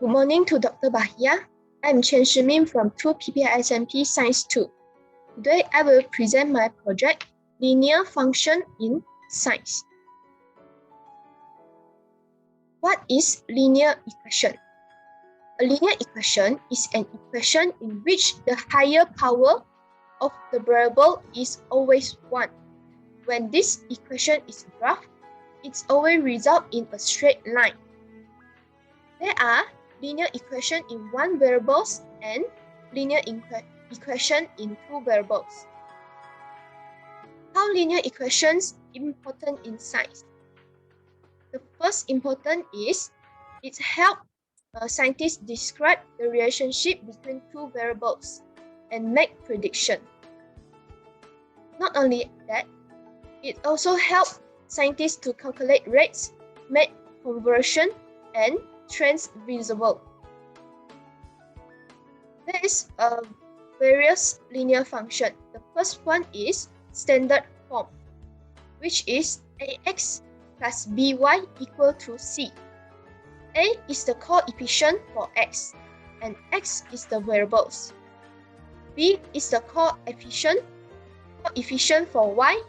Good morning to Dr. Bahia. I'm Chen Shi from Ppism Science 2. Today I will present my project, Linear Function in Science. What is linear equation? A linear equation is an equation in which the higher power of the variable is always 1. When this equation is graphed, it always results in a straight line. There are linear equation in 1 variables and linear equation in 2 variables. How linear equations important in science? The first important is it helps scientists describe the relationship between 2 variables and make prediction. Not only that, it also helps scientists to calculate rates, make conversion, and trends visible. There is various linear function. The first one is standard form, which is ax plus by equal to c. A is the coefficient for x, and x is the variables. B is the coefficient for y,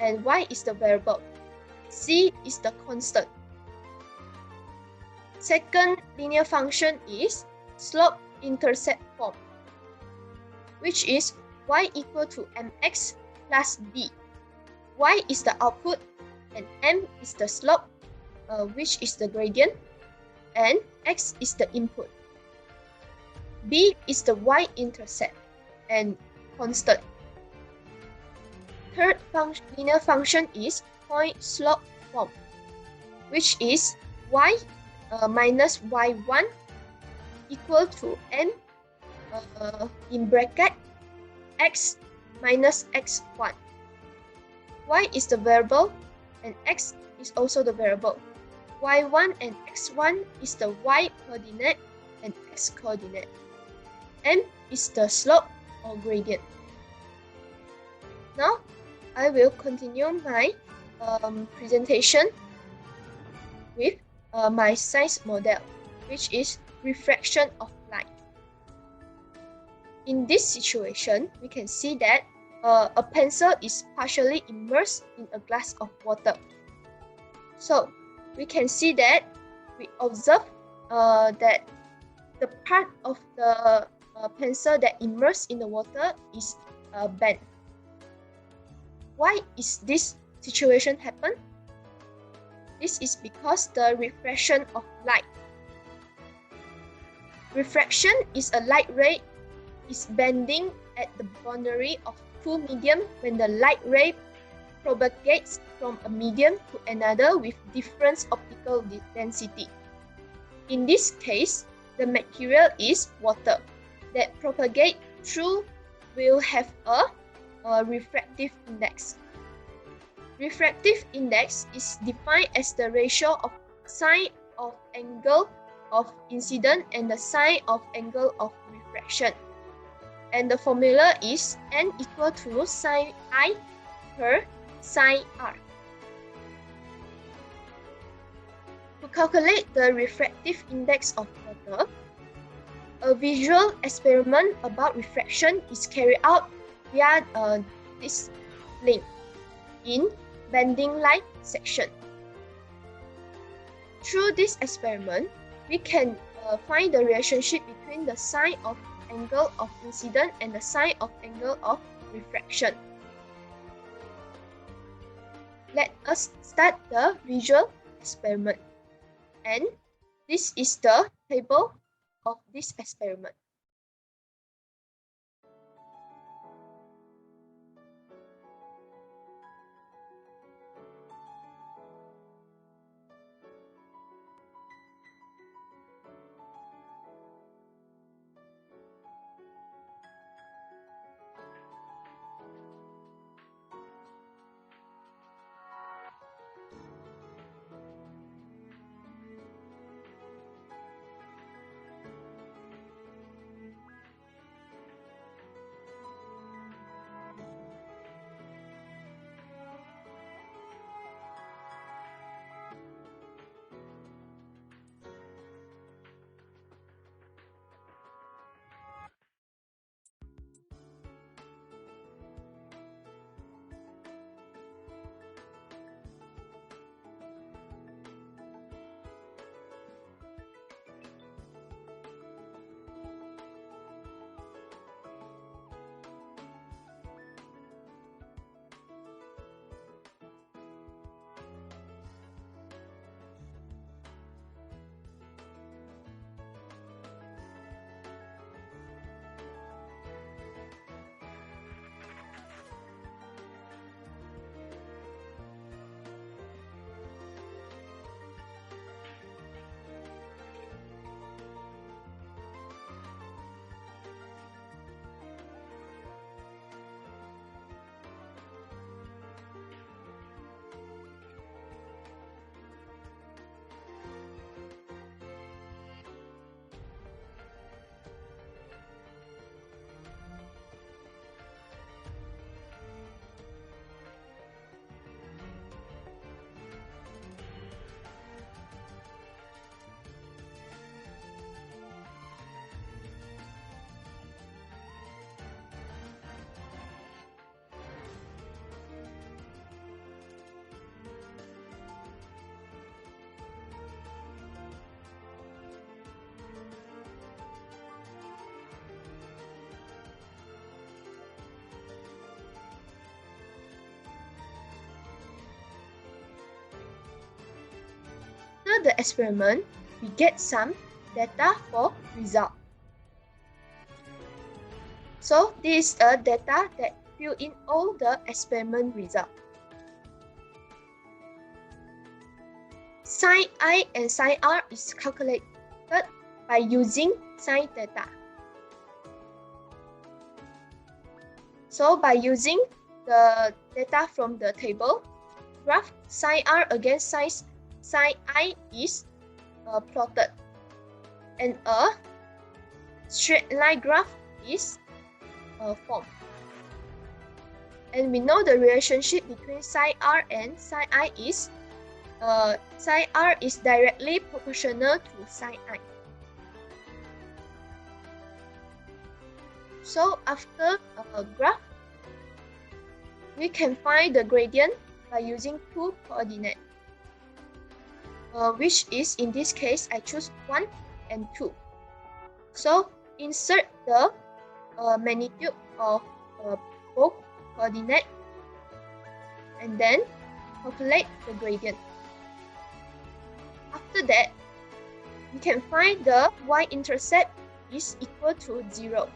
and y is the variable. C is the constant. Second linear function is slope-intercept form, which is y equal to mx plus b. Y is the output, and m is the slope, which is the gradient, and x is the input. B is the y-intercept and constant. Third linear function is point-slope form, which is y minus y1 equal to m in bracket x minus x1. Y is the variable and x is also the variable. Y1 and x1 is the y coordinate and x coordinate. M is the slope or gradient. Now, I will continue my presentation with my science model, which is refraction of light. In this situation, we can see that a pencil is partially immersed in a glass of water. So, we can see that we observe that the part of the pencil that immersed in the water is bent. Why is this situation happen? This is because the refraction of light. Refraction is a light ray is bending at the boundary of two medium when the light ray propagates from a medium to another with different optical density. In this case, the material is water that propagate through will have a refractive index. Refractive index is defined as the ratio of sine of angle of incidence and the sine of angle of refraction. And the formula is n equal to sine I per sine R. To calculate the refractive index of water, a visual experiment about refraction is carried out via this link in bending light section. Through this experiment, we can find the relationship between the sine of angle of incidence and the sine of angle of refraction. Let us start the visual experiment. And this is the table of this experiment. After the experiment, we get some data for result. So this is a data that fill in all the experiment result. Sin I and sin R is calculated by using sin theta. So by using the data from the table, graph sin R against sin I is plotted, and a straight line graph is formed. And we know the relationship between sin R and sin I is sin R is directly proportional to sin I. So after a graph, we can find the gradient by using two coordinates, which is, in this case, I choose 1 and 2. So insert the magnitude of both coordinates and then calculate the gradient. After that, we can find the y-intercept is equal to 0.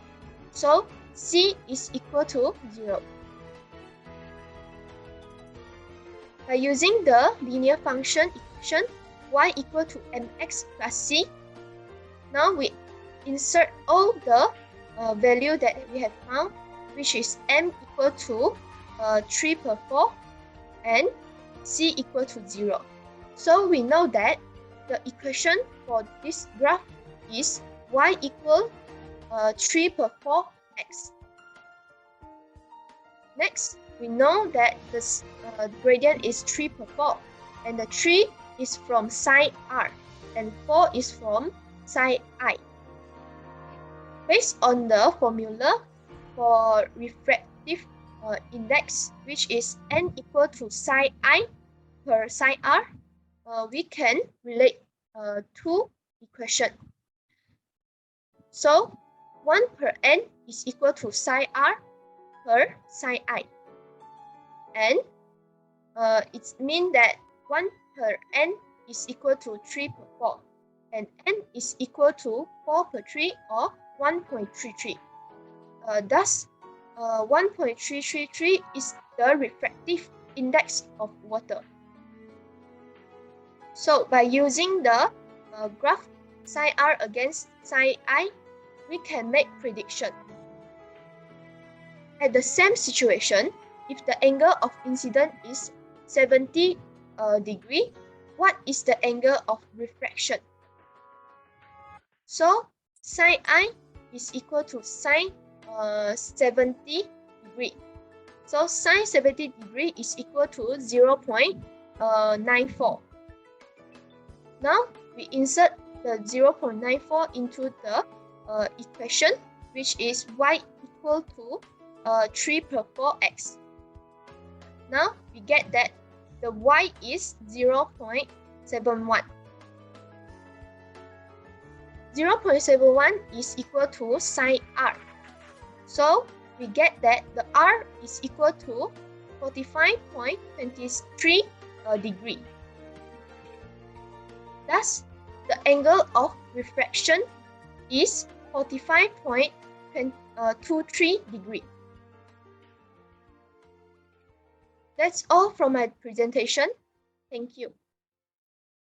So C is equal to 0. By using the linear function equation y equal to mx plus c, now we insert all the value that we have found, which is m equal to 3 per 4 and c equal to 0. So we know that the equation for this graph is y equal 3 per 4 x. Next, we know that the gradient is 3 per 4, and the 3 is from sin R, and 4 is from sin I. Based on the formula for refractive index, which is n equal to sin I per sin R, we can relate two equations. So 1 per n is equal to sin R per sin I. And it means that 1 per n is equal to 3 per 4. And n is equal to 4 per 3 or 1.33. Thus, 1.333 is the refractive index of water. So by using the graph sin R against sin I, we can make prediction. At the same situation, if the angle of incidence is 70 degree, what is the angle of refraction? So sin I is equal to sin 70 degree. So sin 70 degree is equal to 0.94. Now we insert the 0.94 into the equation, which is y equal to 3 per 4x. Now we get that the y is 0.71. 0.71 is equal to sin R. So we get that the R is equal to 45.23 degree. Thus, the angle of refraction is 45.23 degree. That's all from my presentation. Thank you.